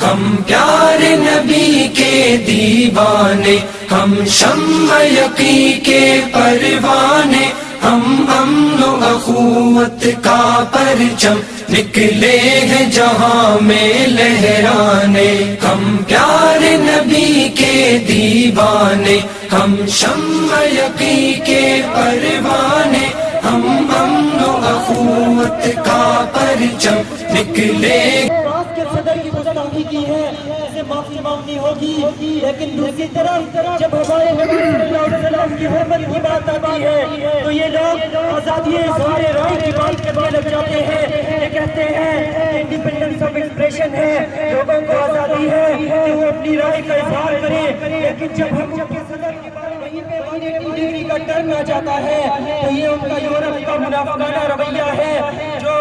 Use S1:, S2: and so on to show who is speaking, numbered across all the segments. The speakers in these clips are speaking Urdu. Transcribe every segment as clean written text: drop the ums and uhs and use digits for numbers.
S1: ہم پیارے نبی کے دیوانے، ہم شمع یقین کے پروانے، ہم امن و اخوت کا پرچم نکلے ہیں جہاں میں لہرانے، ہم پیارے نبی کے دیوانے، ہم شمع یقین کے پروانے، ہم امن و اخوت کا پرچم نکلے۔
S2: کے صدر کی گستاخی کی ہے، اسے معافی مانگنی ہوگی، لیکن دوسری طرف جب ہمارے نبی صلی اللہ علیہ وسلم کی حرمت کی بات آتی ہے تو یہ لوگ آزادی اظہار رائے کی بات کرنے لگ جاتے ہیں۔ یہ کہتے ہیں انڈیپینڈنس آف ایکسپریشن ہے، لوگوں کو آزادی ہے کہ وہ اپنی رائے کا اظہار کریں، لیکن جب ہم ان کے صدر کی بات وہیں پہ 180 ڈگری کا ٹرن آ جاتا ہے تو یہ ان کا یورپ کا منافقانہ رویہ ہے جو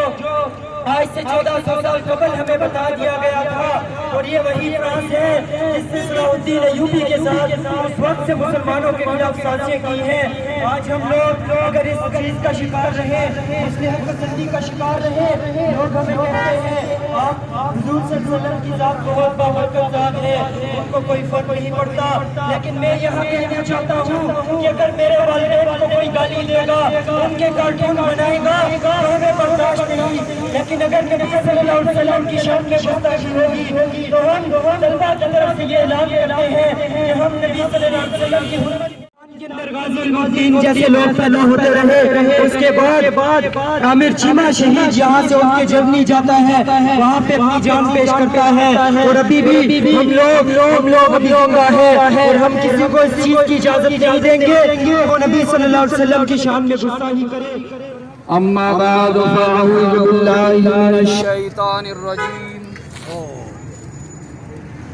S2: آج سے 1400 سال قبل ہمیں بتا دیا گیا تھا، اور یہ وہی فرانس ہے جس نے صلاح الدین ایوبی کے ساتھ اس وقت سے مسلمانوں کے خلاف سازشیں کی ہیں۔ آج ہم لوگ اگر اس چیز کا شکار رہے، مسلح پسندی کا شکار رہے، لوگ ہمیں کہتے ہیں آپ حضور صلی اللہ علیہ وسلم کی ذات بہت بابرکت ذات ہے، ان کو کوئی فرق نہیں پڑتا، لیکن میں یہاں کہنا چاہتا ہوں کہ اگر میرے والدین کو کوئی گالی دے گا، ان کے کارٹون بنائے گا تو ہمیں برداشت نہیں، لیکن اگر نبی صلی اللہ علیہ وسلم کی شان میں گستاخی ہوگی تو ہم طلبہ کی طرف سے یہ اعلان کرتے ہیں کہ ہم نبی صلی اللہ علیہ وسلم کی حرمت کے اندر غازی المدین جیسے لوگ پیدا ہوتے رہے۔ اس کے بعد عامر چیمہ شہید یہاں سے ان کے جرمنی جاتا ہے، وہاں پہ اپنی جان پیش کرتا ہے، اور ابھی بھی ہم لوگ ابھی گنگا ہے، اور ہم کسی کو اس چیز کی اجازت نہیں دیں گے کہ وہ نبی صلی اللہ علیہ وسلم کی شان میں گستاخی کرے۔
S3: اما بعد فاعوذ باللہ من الشیطان الرجیم،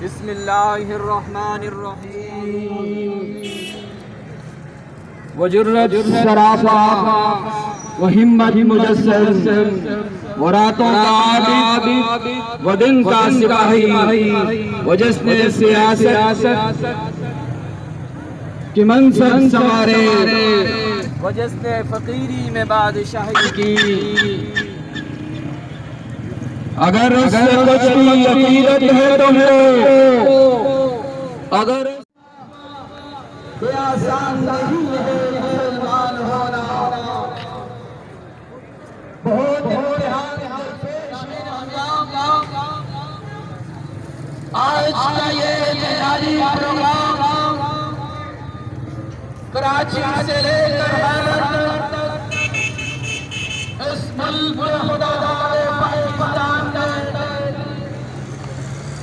S3: بسم اللہ الرحمن الرحیم، وجرت سراپا وہمت مجسم وراتوں کا عابد ودن کا سپاہی وجسن سیاست کی منصب سوارے وجسن فقیری میں بادشاہی کی، اگر اس سے کچھ بھی عقیدت ہے تم کو، اگر یہ آسان نہیں ہے مسلمان ہونا، بہت امتحان درپیش ہے۔ آج کا یہ معراجی پروگرام کراچی سے لے کر حیدر تک اس ملک میں خداداد پاکستان میں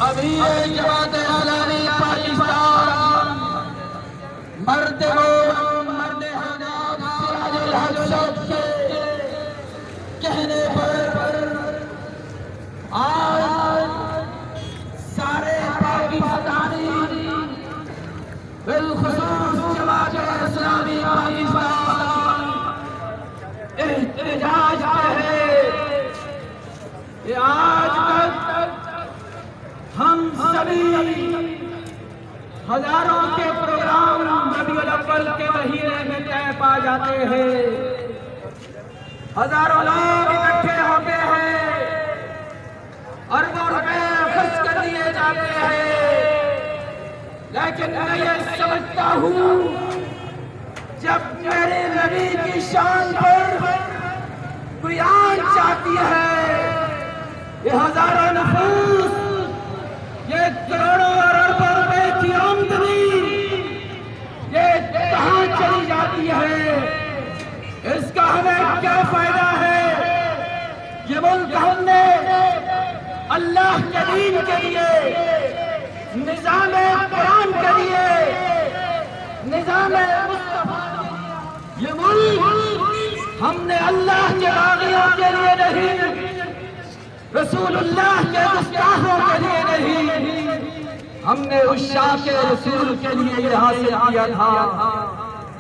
S3: ابھی جماعت اسلامی پاکستان مرد مومن مرد حناب سراج الحق صاحب کے کہنے پر آج سارے پاکستانی بالخصوص جماعت اسلامی پاکستان احتجاج ہے کہ آج تک ہم سبھی ہزاروں کے پروگرام ربیع الاول کے مہینے میں طے پا جاتے ہیں، ہزاروں لوگ اکٹھے ہوتے ہیں، اربوں روپے خرچ کر دیے جاتے ہیں، لیکن میں یہ سمجھتا ہوں جب میرے نبی کی شان پر کوئی آنچ آتی ہے، یہ ہزاروں نفوس، یہ کروڑوں اور اربوں روپے کی آمدنی یہ کہاں چلی جاتی ہے، اس کا ہمیں کیا فائدہ ہے؟ یہ ملک ہم نے اللہ کے دین کے لیے، نظام قرآن کے لیے، نظام مصطفیٰ کے لیے، یہ ملک ہم نے اللہ کے باغیوں کے لیے نہیں، رسول اللہ کے گستاخوں کے لیے نہیں، ہم نے عشاق رسول کے لیے یہ حاصل کیا تھا۔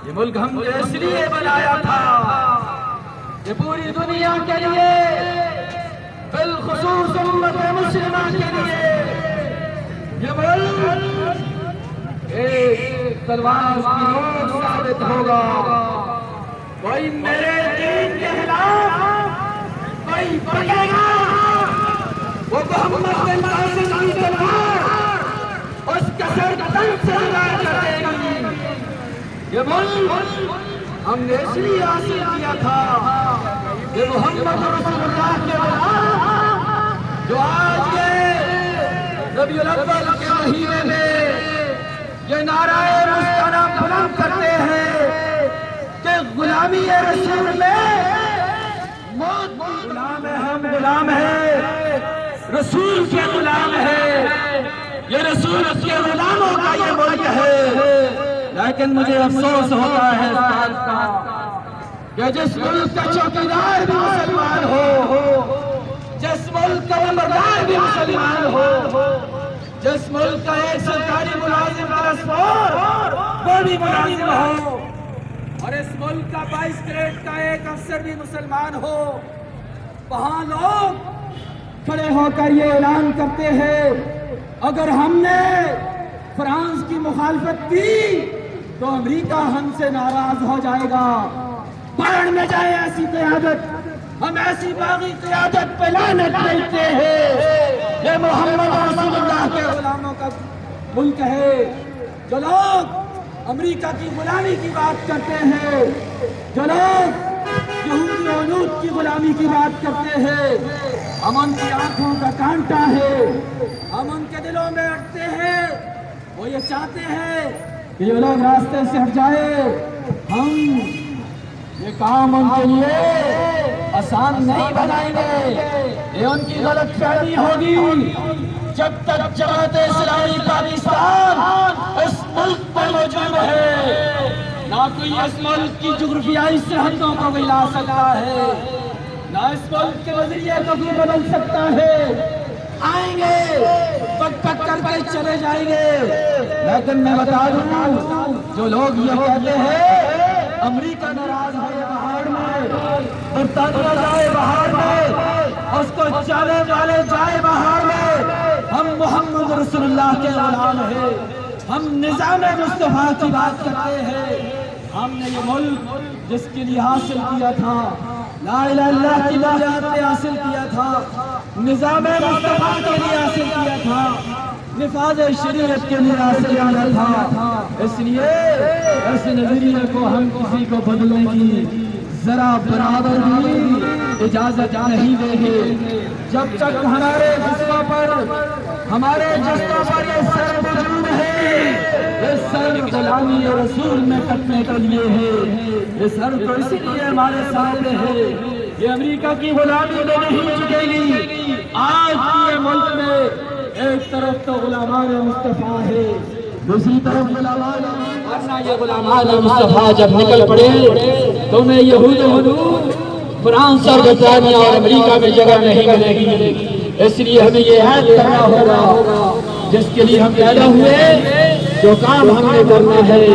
S3: یہ ملک ہم نے اس لیے بنایا تھا کہ پوری دنیا کے لیے، بالخصوص امت مسلمہ کے لیے، یہ ملک ایک تلوار کی نوک ثابت ہوگا۔ کوئی میرے دین کے خلاف کوئی بڑھے گا، وہ محمد بن قاسم کی تلوار ملک کا سر تن سے جدا کر دے گی۔ یہ ملک ہم نے اس لیے حاصل کیا تھا کہ محمد رسول اللہ کے غلام جو آج یہ ربیع الاول کے مہینے میں یہ نعرہ مستنم بلند کرتے ہیں کہ غلامی رسول میں موت غلام ہے، ہم غلام ہیں، رسول کے غلام ہے، یہ رسول کے غلاموں کا یہ ملک ہے۔ لیکن مجھے افسوس ہوتا ہے اس بات کا کہ جس ملک کا چوکیدار بھی مسلمان ہو، جس ملک کا نمبردار بھی مسلمان ہو، جس ملک کا ایک سرکاری ملازم پاسپورٹ وہ بھی ملازم ہو، اور اس ملک کا 22 گریڈ کا ایک افسر بھی مسلمان ہو، وہاں لوگ کھڑے ہو کر یہ اعلان کرتے ہیں اگر ہم نے فرانس کی مخالفت کی تو امریکہ ہم سے ناراض ہو جائے گا۔ بڑھ میں جائے ایسی قیادت، ہم ایسی باغی قیادت پہ لعنت بھیجتے ہیں۔ یہ محمد رسول اللہ کے غلاموں کا ملک ہے۔ جو لوگ امریکہ کی غلامی کی بات کرتے ہیں، جو لوگ یہودی عنود کی غلامی کی بات کرتے ہیں، ہم ان کی آنکھوں کا کانٹا ہے، ہم ان کے دلوں میں اٹھتے ہیں۔ وہ یہ چاہتے ہیں کہ یہ لوگ راستے سے ہٹ جائے، ہم یہ کام ان کے لیے آسان نہیں بنائیں گے۔ یہ ان کی غلط فہمی ہوگی۔ جب تک جماعت اسلامی پاکستان اس ملک پر موجود ہے، نہ کوئی اس ملک کی جغرافیائی سرحدوں کو ہلا سکتا ہے، نہ اس ملک کے نظریے کو بھی بدل سکتا ہے۔ آئیں گے پک پک کر کے چلے جائیں گے، لیکن میں بتا دوں جو لوگ یہ کہتے ہیں امریکہ ناراض ہے بہار میں، برطانیہ جائے بہار میں، اس کو چلے والے جائے بہار میں، ہم محمد رسول اللہ کے غلام ہیں، ہم نظام مصطفیٰ کی بات کرتے ہیں۔ ہم نے یہ ملک جس کے لیے حاصل کیا تھا، لا الہ الا اللہ کی بنیاد پہ حاصل کیا تھا، نظام مصطفیٰ کے لیے حاصل کیا تھا، نفاذ شریعت کے لیے حاصل کیا تھا۔ اس لیے اس نظریے کو ہم کسی کو بدلنے کی ذرا برابر بھی اجازت نہیں دیں گے۔ جب تک ہمارے جسموں پر، ہمارے جسموں پر یہ سر موجود ہے، یہ سر غلامی رسول میں کٹنے کے لیے ہے، یہ سر تو اسی لیے ہمارے سامنے ہے۔ یہ امریکہ کی غلامی میں نہیں جھکے گی۔ آج پورے ملک میں ایک طرف تو غلامان مصطفیٰ ہے، دوسری طرف غلامان، ورنہ یہ غلامان مصطفیٰ جب نکل پڑے تو انہیں یہود و عنود فرانس اور برطانیہ اور امریکہ میں جگہ نہیں ملے گی۔ اس لیے ہمیں یہ عہد کرنا ہوگا جس کے لیے ہم پیدا ہوئے، جو کام ہم نے کرنا ہے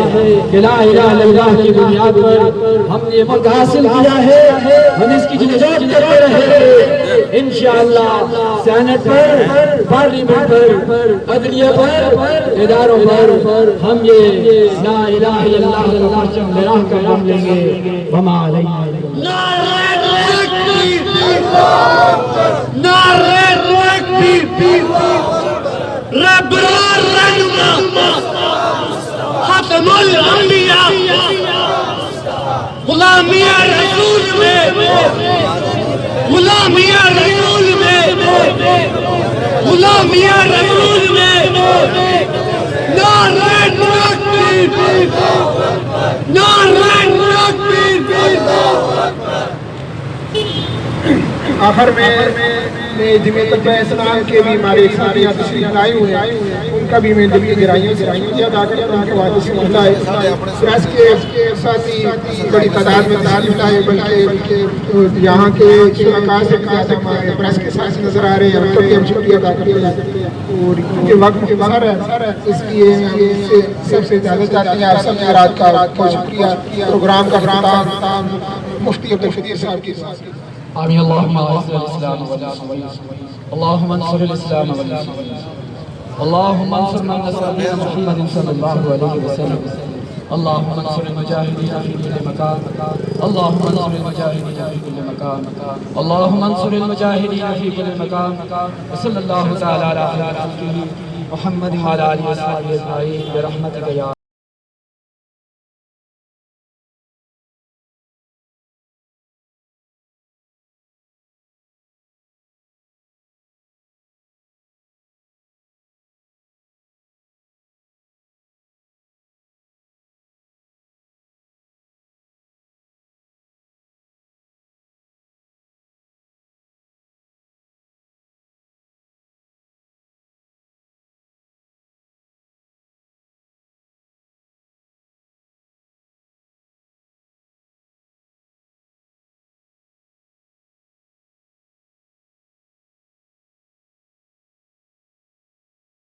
S3: کہ لا الہ الا اللہ کی بنیاد پر ہم نے ملک حاصل کیا ہے، ہم اس کی جدوجہد کرتے رہے۔ انشاءاللہ سینٹ پر، پارلیمنٹ پر، عدلیہ پر، اداروں پر ہم یہ لا الہ الا اللہ کا پرچم لہرا کر ہم لیں گے۔ وما علینا ختم الانبیاء غلامی رسول میں، غلامی رسول میں، غلامی رسول میں، نعرہ تکبیر، نعرہ تکبیر۔
S4: آخر میں جمعیت اسلام کے بھی ہمارے ساتھیاں تشریف لائے ہوئے ہیں، ان کا بھی میں دل کی گہرائیوں سے شکریہ ادا کرتا ہوں کہ وعدے سے ملتا ہے۔ پریس کے ساتھی بڑی تعداد میں تشریف لائے، بلکہ یہاں کے شرکاء سے زیادہ ہمارے پریس کے ساتھ نظر آ رہے ہیں، ان کا بھی ہم شکریہ ادا کرتے ہیں۔ اور کیونکہ وقت مختصر ہے اس لیے سب سے اجازت چاہتے ہیں۔ آپ سب نے رات کا شکریہ۔ پروگرام کا اختتام مفتی عبدالقدیر صاحب کی ساتھ۔
S3: آمین۔ اللہم اعز الاسلام والمسلمین، اللہم انصر الاسلام والمسلمین، اللہم انصر من نصر دین محمد صلی اللہ علیہ وسلم، اللہم انصر المجاہدین فی کل مکان، اللہم انصر المجاہدین فی کل مکان، اللہم انصر المجاہدین فی کل مکان، وصلی اللہ تعالی علی خیر خلقہ محمد وعلى آله وصحبه أجمعين برحمتك يا